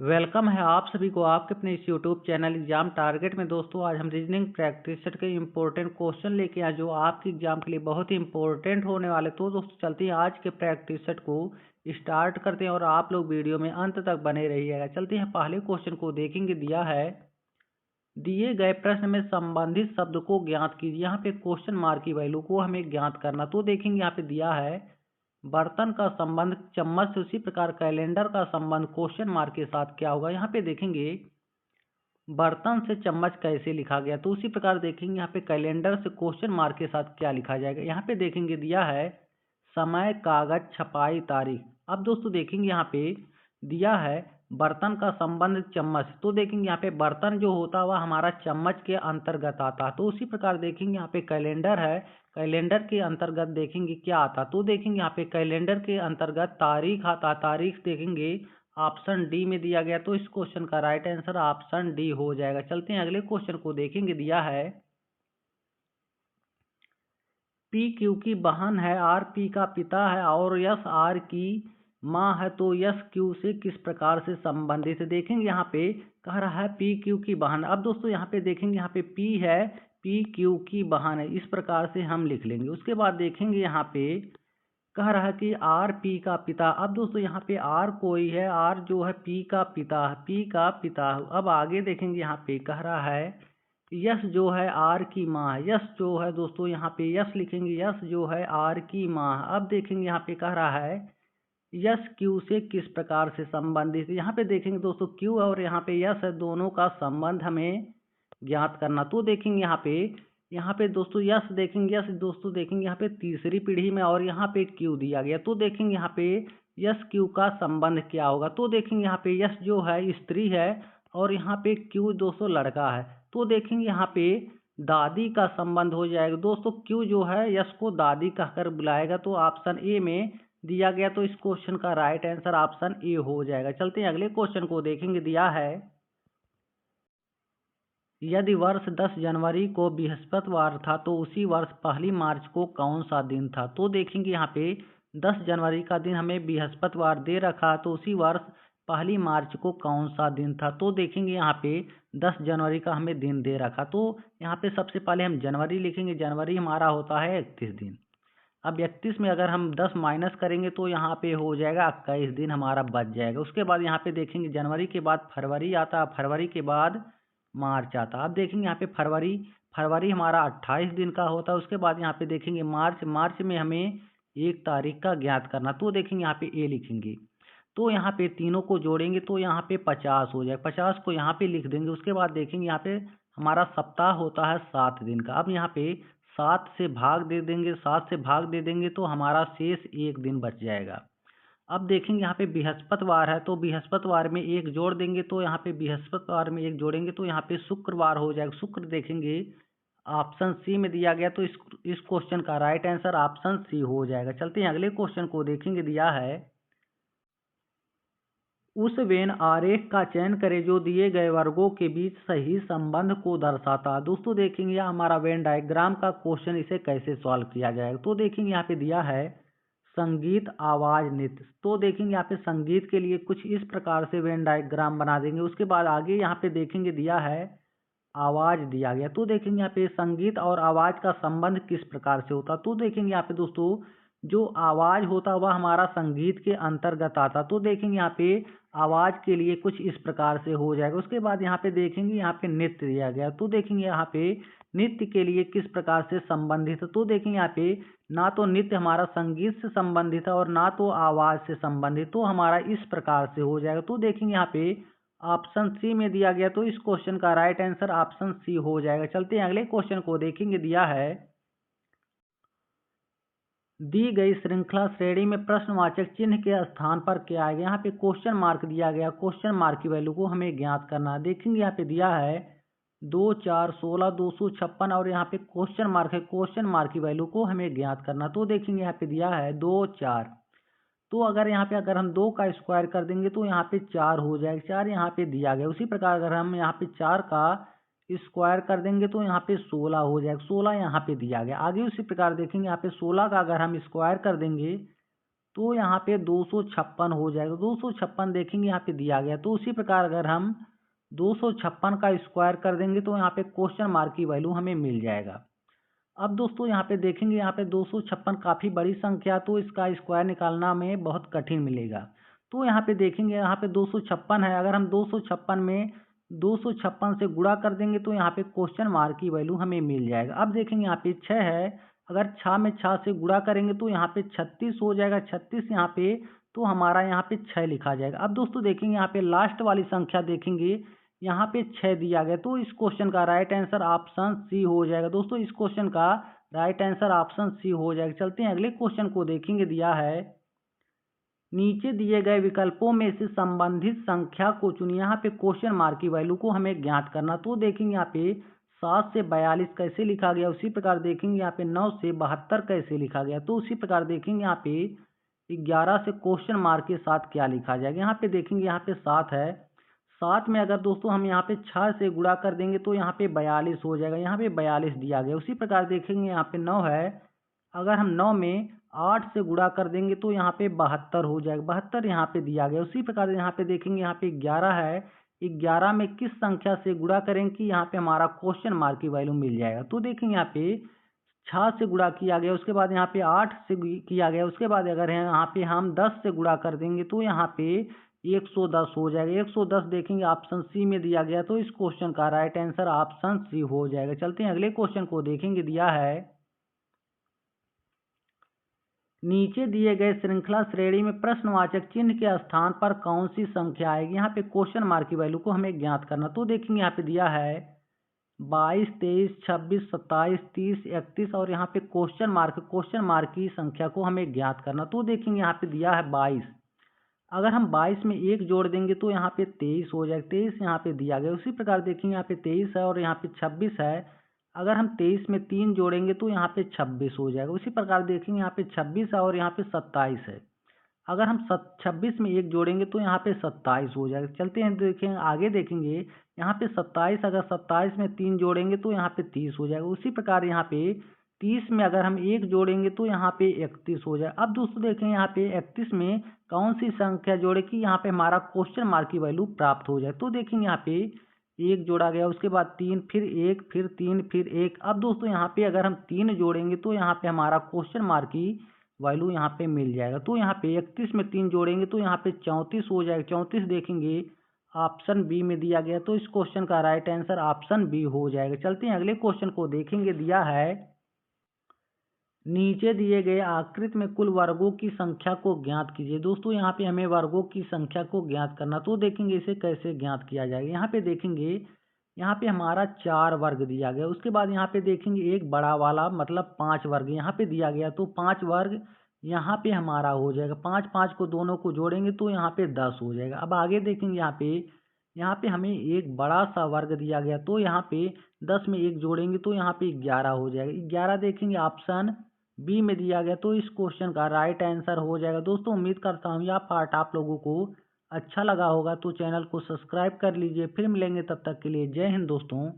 Welcome है आप सभी को आपके अपने इस यूट्यूब चैनल एग्जाम टारगेट में। दोस्तों आज हम रीजनिंग प्रैक्टिस सेट के इम्पोर्टेंट क्वेश्चन लेके आए जो आपके एग्जाम के लिए बहुत ही इंपॉर्टेंट होने वाले। तो दोस्तों चलते हैं आज के प्रैक्टिस सेट को स्टार्ट करते हैं और आप लोग वीडियो में अंत तक बने रहिएगा। चलते हैं पहले क्वेश्चन को देखेंगे। दिया है दिए गए प्रश्न में संबंधित शब्द को ज्ञात कीजिए। यहाँ पे क्वेश्चन मार्क की वैल्यू को हमें ज्ञात करना। तो देखेंगे यहाँ पे दिया है बर्तन का संबंध चम्मच से, उसी प्रकार कैलेंडर का संबंध क्वेश्चन मार्क के साथ क्या होगा। यहाँ पे देखेंगे बर्तन से चम्मच कैसे लिखा गया, तो उसी प्रकार देखेंगे यहाँ पे कैलेंडर से क्वेश्चन मार्क के साथ क्या लिखा जाएगा। यहाँ पे देखेंगे दिया है समय, कागज, छपाई, तारीख। अब दोस्तों देखेंगे यहाँ पे दिया है बर्तन का संबंध चम्मच, तो देखेंगे यहाँ पे बर्तन जो होता है वह हमारा चम्मच के अंतर्गत आता है। तो उसी प्रकार देखेंगे यहाँ पे कैलेंडर है, कैलेंडर के अंतर्गत देखेंगे क्या आता। तो देखेंगे यहाँ पे कैलेंडर के अंतर्गत तारीख आता। तारीख देखेंगे ऑप्शन डी में दिया गया, तो इस क्वेश्चन का राइट आंसर ऑप्शन डी हो जाएगा। चलते हैं अगले क्वेश्चन को देखेंगे। दिया है पी क्यू की बहन है, आर पी का पिता है और यस आर की माँ है, तो यस क्यू से किस प्रकार से संबंधित है। देखेंगे यहाँ पे कह रहा है पी क्यू की बहन। अब दोस्तों यहाँ पे देखेंगे यहाँ पे पी है, पी क्यू की बहन है, इस प्रकार से हम लिख लेंगे। उसके बाद देखेंगे यहाँ पे कह रहा है कि आर पी का पिता। अब दोस्तों यहाँ पे आर कोई है, आर जो है पी का पिता है, पी का पिता। अब आगे देखेंगे यहाँ पे कह रहा है यस जो है आर की माँ है, यस जो है दोस्तों यहाँ पे यस लिखेंगे, यस जो है आर की माँ है। अब देखेंगे यहाँ पे कह रहा है यस क्यू से किस प्रकार से संबंधित है। यहाँ पे देखेंगे दोस्तों क्यू और यहाँ पे यस है, दोनों का संबंध हमें ज्ञात करना। तो देखेंगे यहाँ पे दोस्तों यस देखेंगे, यस दोस्तों देखेंगे यहाँ पे तीसरी पीढ़ी में और यहाँ पे क्यू दिया गया। तो देखेंगे यहाँ पे यस क्यू का संबंध क्या होगा। तो देखेंगे यहाँ पे यस जो है स्त्री है और यहाँ पे क्यू दोस्तों लड़का है। तो देखेंगे यहाँ पे दादी का संबंध हो जाएगा। दोस्तों क्यू जो है यस को दादी कहकर बुलाएगा, तो ऑप्शन ए में दिया गया। तो इस क्वेश्चन का राइट आंसर ऑप्शन ए हो जाएगा। चलते हैं अगले क्वेश्चन को देखेंगे। दिया है यदि वर्ष 10 जनवरी को बृहस्पतिवार था तो उसी वर्ष पहली मार्च को कौन सा दिन था। तो देखेंगे यहाँ पे 10 जनवरी का दिन हमें बृहस्पतिवार दे रखा, तो उसी वर्ष पहली मार्च को कौन सा दिन था। तो देखेंगे यहाँ पे 10 जनवरी का हमें दिन दे रखा, तो यहाँ पे सबसे पहले हम जनवरी लिखेंगे। जनवरी हमारा होता है 31 दिन। अब 31 में अगर हम 10 माइनस करेंगे तो यहाँ पे हो जाएगा 21 दिन हमारा बच जाएगा। उसके बाद यहाँ पे देखेंगे जनवरी के बाद फरवरी आता, फरवरी के बाद मार्च आता। अब देखेंगे यहाँ पे फरवरी, फरवरी हमारा 28 दिन का होता है। उसके बाद यहाँ पे देखेंगे मार्च, मार्च में हमें 1 तारीख का ज्ञात करना। तो देखेंगे यहाँ पे ए लिखेंगे, तो यहाँ पे तीनों को जोड़ेंगे तो यहाँ पे 50 हो जाएगा। 50 को यहाँ पे लिख देंगे। उसके बाद देखेंगे यहाँ पे हमारा सप्ताह होता है 7 दिन का। अब यहाँ पे 7 से भाग दे देंगे, 7 से भाग दे देंगे तो हमारा शेष 1 दिन बच जाएगा। अब देखेंगे यहाँ पे बृहस्पतिवार है, तो बृहस्पतिवार में 1 जोड़ देंगे, तो यहाँ पे बृहस्पतिवार में 1 जोड़ेंगे तो यहाँ पे शुक्रवार हो जाएगा। शुक्र देखेंगे ऑप्शन सी में दिया गया, तो इस क्वेश्चन का राइट आंसर ऑप्शन सी हो जाएगा। चलते हैं अगले क्वेश्चन को देखेंगे। दिया है उस वेन आरेख का चयन करें जो दिए गए वर्गों के बीच सही संबंध को दर्शाता है। दोस्तों देखेंगे यह हमारा वेन डायग्राम का क्वेश्चन, इसे कैसे सॉल्व किया जाएगा। तो देखेंगे यहाँ पे दिया है संगीत, आवाज, नृत्य। तो देखेंगे यहाँ पे संगीत के लिए कुछ इस प्रकार से वेन डायग्राम बना देंगे। उसके बाद आगे यहाँ पे देखेंगे दिया है आवाज दिया गया, तो देखेंगे यहाँ पे संगीत और आवाज का संबंध किस प्रकार से होता। तो देखेंगे यहाँ पे दोस्तों जो आवाज होता वह हमारा संगीत के अंतर्गत आता। तो देखेंगे यहाँ पे आवाज के लिए कुछ इस प्रकार से हो जाएगा। उसके बाद यहाँ पे देखेंगे यहाँ पे नृत्य दिया गया, तो देखेंगे यहाँ पे नृत्य के लिए किस प्रकार से संबंधित है। तो देखेंगे यहाँ पे ना तो नृत्य हमारा संगीत से संबंधित है और ना तो आवाज से संबंधित, तो हमारा इस प्रकार से हो जाएगा। तो देखेंगे यहाँ पे ऑप्शन सी में दिया गया, तो इस क्वेश्चन का राइट आंसर ऑप्शन सी हो जाएगा। चलते हैं अगले क्वेश्चन को देखेंगे। दिया है दी गई श्रृंखला श्रेणी में प्रश्नवाचक चिन्ह के स्थान पर क्या आएगा। यहाँ पे क्वेश्चन मार्क दिया गया, क्वेश्चन मार्क की वैल्यू को हमें ज्ञात करना है। देखेंगे यहाँ पे दिया है 2, 4, 16, 256 और यहाँ पे क्वेश्चन मार्क है, क्वेश्चन मार्क की वैल्यू को हमें ज्ञात करना। तो देखेंगे यहाँ पे दिया है 2, 4, तो अगर यहाँ पे अगर हम 2 का स्क्वायर कर देंगे तो यहाँ पे 4 हो जाएगा, 4 यहाँ पे दिया गया। उसी प्रकार अगर हम यहाँ पे 4 का स्क्वायर कर देंगे तो यहाँ पे 16 हो जाएगा, 16 यहाँ पे दिया गया। आगे उसी प्रकार देखेंगे यहाँ पे 16 का अगर हम स्क्वायर कर देंगे तो यहाँ पे 256 हो जाएगा। 256 देखेंगे यहाँ पे दिया गया, तो उसी प्रकार अगर हम 256 का स्क्वायर कर देंगे तो यहाँ पे क्वेश्चन मार्क की वैल्यू हमें मिल जाएगा। अब दोस्तों यहाँ पे देखेंगे, यहाँ पे 256 काफ़ी बड़ी संख्या, तो इसका स्क्वायर निकालना में बहुत कठिन मिलेगा। तो यहाँ पे देखेंगे, यहाँ पे 256 है, अगर हम 256 में 256 से गुणा कर देंगे तो यहाँ पे क्वेश्चन मार्क की वैल्यू हमें मिल जाएगा। अब देखेंगे यहाँ पे 6 है, अगर 6 में 6 से गुणा करेंगे तो यहाँ पे 36 हो जाएगा। 36 यहाँ पे, तो हमारा यहाँ पे 6 लिखा जाएगा। अब दोस्तों देखेंगे यहाँ पे लास्ट वाली संख्या देखेंगे, यहाँ पे 6 दिया गया, तो इस क्वेश्चन का राइट आंसर ऑप्शन सी हो जाएगा। दोस्तों इस क्वेश्चन का राइट आंसर ऑप्शन सी हो जाएगा। चलते हैं अगले क्वेश्चन को देखेंगे। दिया है, नीचे दिए गए विकल्पों में से संबंधित संख्या को चुनिए। यहाँ पे क्वेश्चन मार्क की वैल्यू को हमें ज्ञात करना। तो देखेंगे यहाँ पे 7 से 42 कैसे लिखा गया, उसी प्रकार देखेंगे यहाँ पे 9 से 72 कैसे लिखा गया। तो उसी प्रकार देखेंगे यहाँ पे 11 से क्वेश्चन मार्क के साथ क्या लिखा जाएगा। यहाँ पे देखेंगे, यहाँ पे 7 है, 7 में अगर दोस्तों हम यहाँ पे 6 से गुणा कर देंगे तो यहाँ पे 42 हो जाएगा। यहाँ पे 42 दिया गया। उसी प्रकार देखेंगे यहाँ पे 9 है, अगर हम 9 में 8 से गुणा कर देंगे तो यहाँ पे 72 हो जाएगा। 72 यहाँ पे दिया गया। उसी प्रकार यहाँ पे देखेंगे, यहाँ पे 11 है, 11 में किस संख्या से गुणा करेंगे कि यहाँ पे हमारा क्वेश्चन मार्क की वैल्यू मिल जाएगा। तो देखेंगे यहाँ पे 6 से गुणा किया गया, उसके बाद यहाँ पे 8 से किया गया, उसके बाद अगर यहाँ पे हम 10 से गुणा कर देंगे तो यहाँ पे 110 हो जाएगा। 110 देखेंगे ऑप्शन सी में दिया गया, तो इस क्वेश्चन का राइट आंसर ऑप्शन सी हो जाएगा। चलते हैं अगले क्वेश्चन को देखेंगे। दिया है, नीचे दिए गए श्रृंखला श्रेणी में प्रश्नवाचक चिन्ह के स्थान पर कौन सी संख्या आएगी। यहाँ पे क्वेश्चन मार्क की वैल्यू को हमें ज्ञात करना। तो देखेंगे यहाँ पे दिया है 22, 23, 26, 27, 30, 31 और यहाँ पे क्वेश्चन मार्क की संख्या को हमें ज्ञात करना। तो देखेंगे यहाँ पे दिया है 22, अगर हम 22 में 1 जोड़ देंगे तो यहाँ पे 23 हो जाएगा। 23 यहाँ पे दिया गया। उसी प्रकार देखेंगे यहाँ पे 23 है और यहाँ पे 26 है, अगर हम 23 में 3 जोड़ेंगे तो यहाँ पे 26 हो जाएगा। उसी प्रकार देखेंगे यहाँ पे 26 है और यहाँ पे 27 है, अगर हम 26 में 1 जोड़ेंगे तो यहाँ पे 27 हो जाएगा। चलते हैं देखेंगे, आगे देखेंगे यहाँ पे 27, अगर 27 में 3 जोड़ेंगे तो यहाँ पे 30 हो जाएगा। उसी प्रकार यहाँ पे 30 में अगर हम 1 जोड़ेंगे तो यहाँ पे 31 हो जाएगा। अब दोस्तों देखेंगे यहाँ पे 31 में कौन सी संख्या जोड़े कि यहाँ पे हमारा क्वेश्चन मार्क की वैल्यू प्राप्त हो जाए। तो देखेंगे यहाँ पे 1 जोड़ा गया, उसके बाद 3, फिर 1, फिर 3, फिर 1। अब दोस्तों यहाँ पे अगर हम 3 जोड़ेंगे तो यहाँ पे हमारा क्वेश्चन मार्क की वैल्यू यहाँ पे मिल जाएगा। तो यहाँ पे 31 में 3 जोड़ेंगे तो यहाँ पे 34 हो जाएगा। 34 देखेंगे ऑप्शन बी में दिया गया, तो इस क्वेश्चन का राइट आंसर ऑप्शन बी हो जाएगा। चलते हैं अगले क्वेश्चन को देखेंगे। दिया है, नीचे दिए गए आकृति में कुल वर्गों की संख्या को ज्ञात कीजिए। दोस्तों यहाँ पे हमें वर्गों की संख्या को ज्ञात करना। तो देखेंगे इसे कैसे ज्ञात किया जाएगा। यहाँ पे देखेंगे, यहाँ पे हमारा 4 वर्ग दिया गया, उसके बाद यहाँ पे देखेंगे एक बड़ा वाला मतलब 5 वर्ग यहाँ पे दिया गया, तो 5 वर्ग यहाँ पे हमारा हो जाएगा। 5 5 को दोनों को जोड़ेंगे तो यहाँ पे 10 हो जाएगा। अब आगे देखेंगे यहाँ पे हमें एक बड़ा सा वर्ग दिया गया, तो यहाँ पे 10 में 1 जोड़ेंगे तो यहाँ पे 11 हो जाएगा। 11 देखेंगे ऑप्शन बी में दिया गया, तो इस क्वेश्चन का राइट आंसर हो जाएगा। दोस्तों उम्मीद करता हूँ यह पार्ट आप लोगों को अच्छा लगा होगा, तो चैनल को सब्सक्राइब कर लीजिए। फिर मिलेंगे, तब तक के लिए जय हिंद दोस्तों।